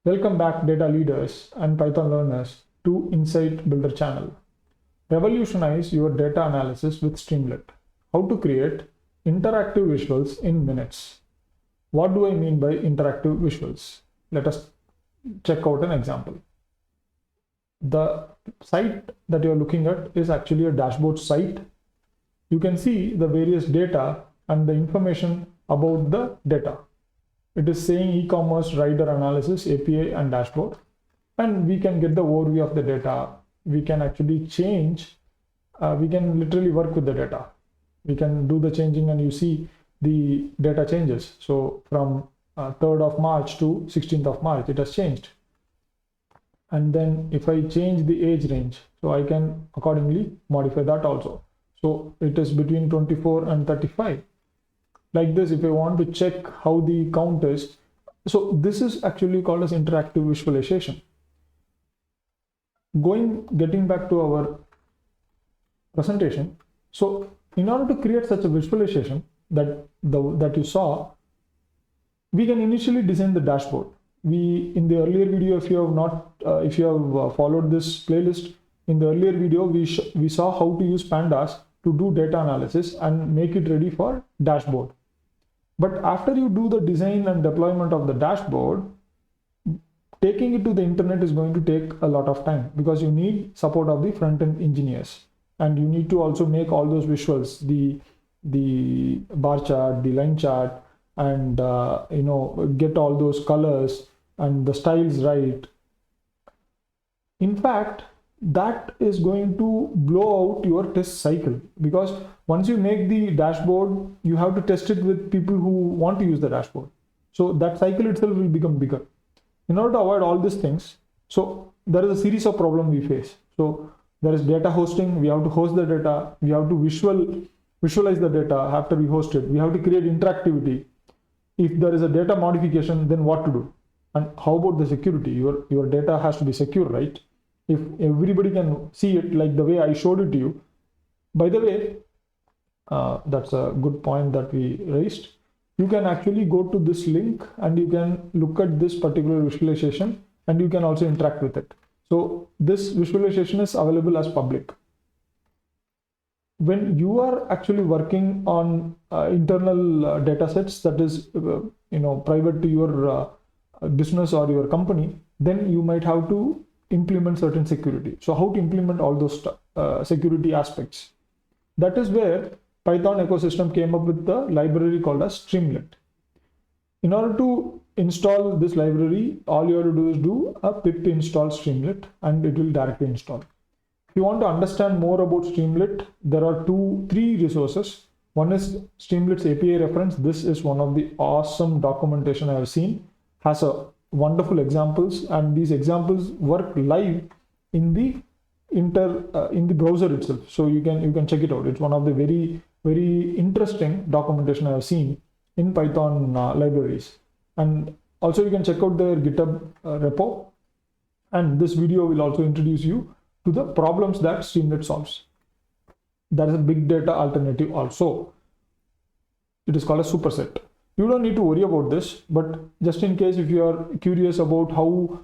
Welcome back data leaders and Python learners to Insight Builder channel. Revolutionize your data analysis with Streamlit. How to create interactive visuals in minutes. What do I mean by interactive visuals? Let us check out an example. The site that you're looking at is actually a dashboard site. You can see the various data and the information about the data. It is saying e-commerce rider analysis, API and dashboard. And we can get the overview of the data. We can actually change, we can literally work with the data. We can do the changing and you see the data changes. So from 3rd of March to 16th of March, it has changed. And then if I change the age range, so I can accordingly modify that also. So it is between 24 and 35. Like this, if I want to check how the count is, so this is actually called as interactive visualization. Getting back to our presentation. So in order to create such a visualization that you saw, we can initially design the dashboard. In the earlier video, if you have followed this playlist, in the earlier video, we saw how to use pandas to do data analysis and make it ready for dashboard. But after you do the design and deployment of the dashboard, taking it to the internet is going to take a lot of time because you need support of the front-end engineers. And you need to also make all those visuals, the bar chart, the line chart, and get all those colors and the styles right. In fact, that is going to blow out your test cycle, because once you make the dashboard, you have to test it with people who want to use the dashboard. So that cycle itself will become bigger. In order to avoid all these things, so there is a series of problems we face. So there is data hosting. We have to host the data. We have to visualize the data after we host it. We have to create interactivity. If there is a data modification, then what to do? And how about the security? Your data has to be secure, right? If everybody can see it like the way I showed it to you. By the way, that's a good point that we raised. You can actually go to this link and you can look at this particular visualization and you can also interact with it. So this visualization is available as public. When you are actually working on internal data sets that is private to your business or your company, then you might have to implement certain security. So how to implement all those security aspects? That is where Python ecosystem came up with the library called as Streamlit. In order to install this library, all you have to do is do a pip install Streamlit and it will directly install. If you want to understand more about Streamlit, there are 3 resources. One is Streamlit's API reference. This is one of the awesome documentation I have seen. Has a wonderful examples, and these examples work live in the browser itself. So you can check it out. It's one of the very, very interesting documentation I have seen in Python libraries. And also you can check out their GitHub repo. And this video will also introduce you to the problems that Streamlit solves. There is a big data alternative also. It is called a superset. You don't need to worry about this, but just in case if you are curious about how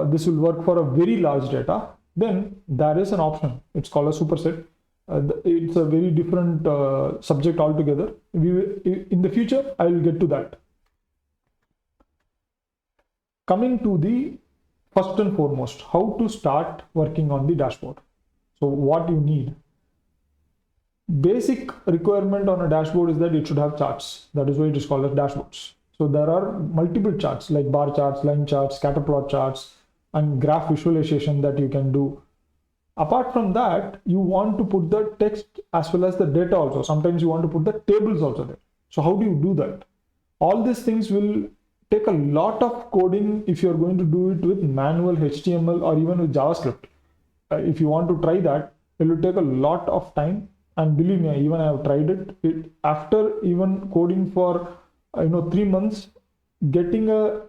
this will work for a very large data, then there is an option. It's called a superset. It's a very different subject altogether. In the future, I will get to that. Coming to the first and foremost, how to start working on the dashboard. So what you need. Basic requirement on a dashboard is that it should have charts. That is why it is called as dashboards. So there are multiple charts like bar charts, line charts, scatter plot charts, and graph visualization that you can do. Apart from that, you want to put the text as well as the data also. Sometimes you want to put the tables also there. So how do you do that? All these things will take a lot of coding if you're going to do it with manual HTML or even with JavaScript. If you want to try that, it will take a lot of time. And believe me, even I have tried it. After even coding for 3 months, getting a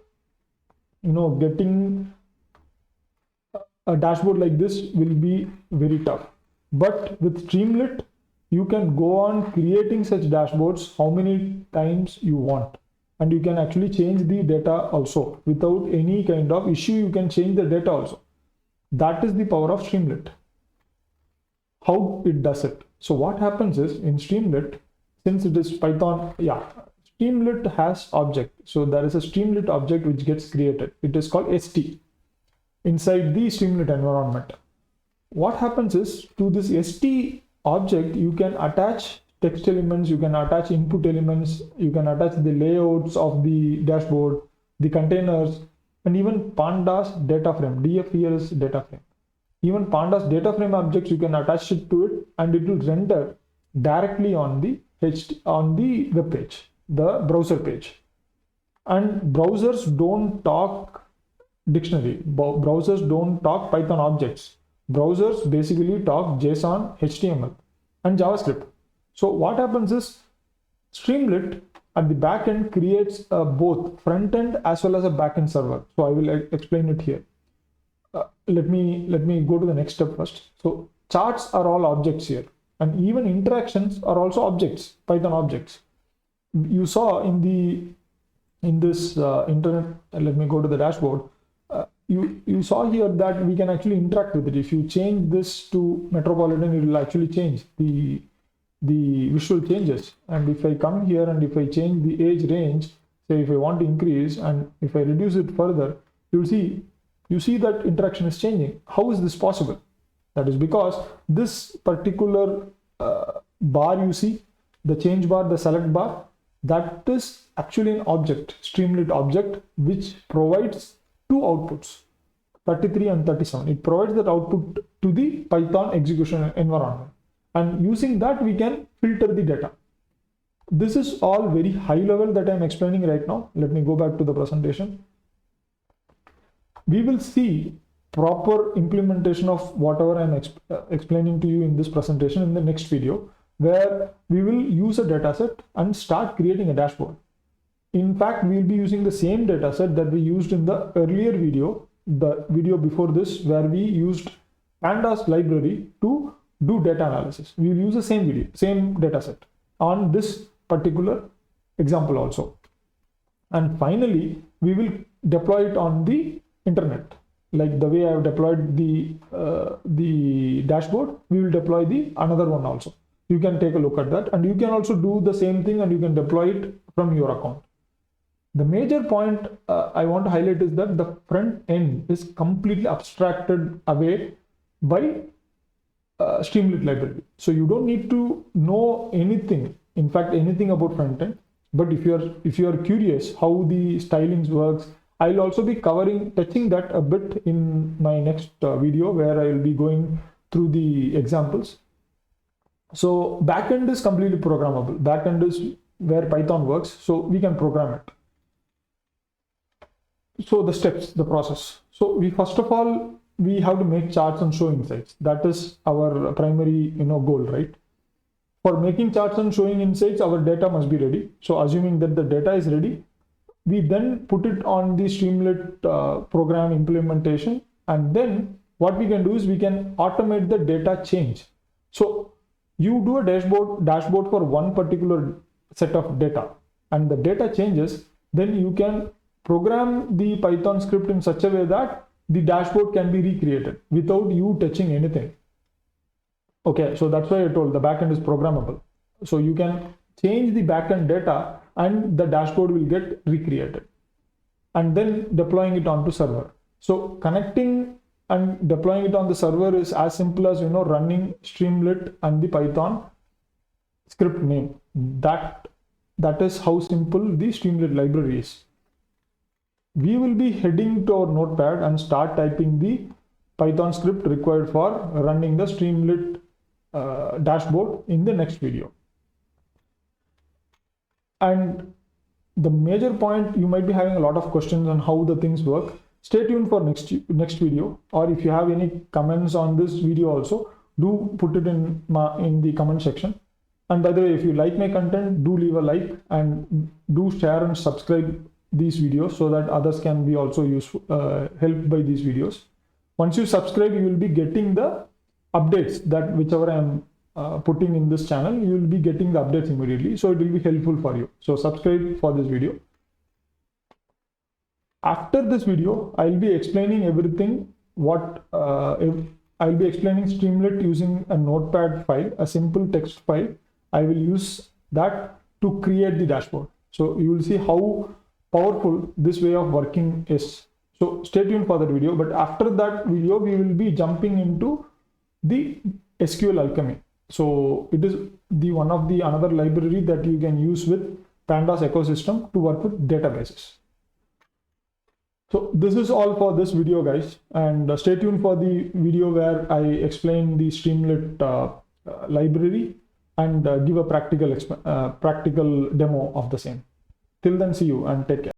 dashboard like this will be very tough. But with Streamlit, you can go on creating such dashboards how many times you want. and you can actually change the data also without any kind of issue. You can change the data also. That is the power of Streamlit. How it does it? So what happens is, in Streamlit, since it is Python, Streamlit has object. So there is a Streamlit object which gets created. It is called ST inside the Streamlit environment. What happens is, to this ST object, you can attach text elements, you can attach input elements, you can attach the layouts of the dashboard, the containers, and even pandas data frame. DF here is data frame. Even pandas data frame objects, you can attach it to it, and it will render directly on the web page, the browser page. And browsers don't talk dictionary. Browsers don't talk Python objects. Browsers basically talk JSON, HTML, and JavaScript. So what happens is, Streamlit at the back end creates both front end as well as a back end server. So I will explain it here. Let me go to the next step first. So charts are all objects here, and even interactions are also objects, Python objects. You saw in this internet. Let me go to the dashboard. You saw here that we can actually interact with it. If you change this to Metropolitan, it will actually change the visual changes. And if I come here and if I change the age range, say if I want to increase, and if I reduce it further, you see that interaction is changing. How is this possible? That is because this particular bar you see, the change bar, the select bar, that is actually an object, Streamlit object, which provides two outputs, 33 and 37. It provides that output to the Python execution environment. And using that, we can filter the data. This is all very high level that I'm explaining right now. Let me go back to the presentation. We will see proper implementation of whatever I'm explaining to you in this presentation in the next video, where we will use a dataset and start creating a dashboard. In fact, we'll be using the same dataset that we used in the earlier video, the video before this, where we used pandas library to do data analysis. We will use the same dataset on this particular example also. And finally, we will deploy it on the internet. Like the way I have deployed the dashboard, we will deploy the another one also. You can take a look at that, and you can also do the same thing, and you can deploy it from your account. The major point I want to highlight is that the front end is completely abstracted away by Streamlit library. So you don't need to know anything, in fact, anything about front end. But if you are curious how the stylings works, I'll also be touching that a bit in my next video, where I will be going through the examples. So backend is completely programmable. Backend is where Python works, so we can program it. So the steps, the process. So first of all, we have to make charts and show insights. That is our primary goal, right? For making charts and showing insights, our data must be ready. So assuming that the data is ready, we then put it on the Streamlit program implementation, and then what we can do is we can automate the data change. So you do a dashboard for one particular set of data, and the data changes, then you can program the Python script in such a way that the dashboard can be recreated without you touching anything. Okay, so that's why I told the backend is programmable. So you can change the backend data and the dashboard will get recreated, and then deploying it onto server. So connecting and deploying it on the server is as simple as running Streamlit and the Python script name. That is how simple the Streamlit library is. We will be heading to our notepad and start typing the Python script required for running the Streamlit dashboard in the next video. And the major point, you might be having a lot of questions on how the things work. Stay tuned for next video, or if you have any comments on this video also, do put it in the comment section. And by the way, if you like my content, do leave a like and do share and subscribe these videos so that others can be also useful, helped by these videos. Once you subscribe, you will be getting the updates that whichever I am putting in this channel, you will be getting the updates immediately. So it will be helpful for you. So subscribe for this video. After this video, I'll be explaining everything. I'll be explaining Streamlit using a notepad file, a simple text file. I will use that to create the dashboard. So you will see how powerful this way of working is. So stay tuned for that video. But after that video, we will be jumping into the SQL Alchemy. So it is the one of the another library that you can use with Pandas ecosystem to work with databases. So this is all for this video, guys, and stay tuned for the video where I explain the Streamlit library and give a practical demo of the same. Till then, see you and take care.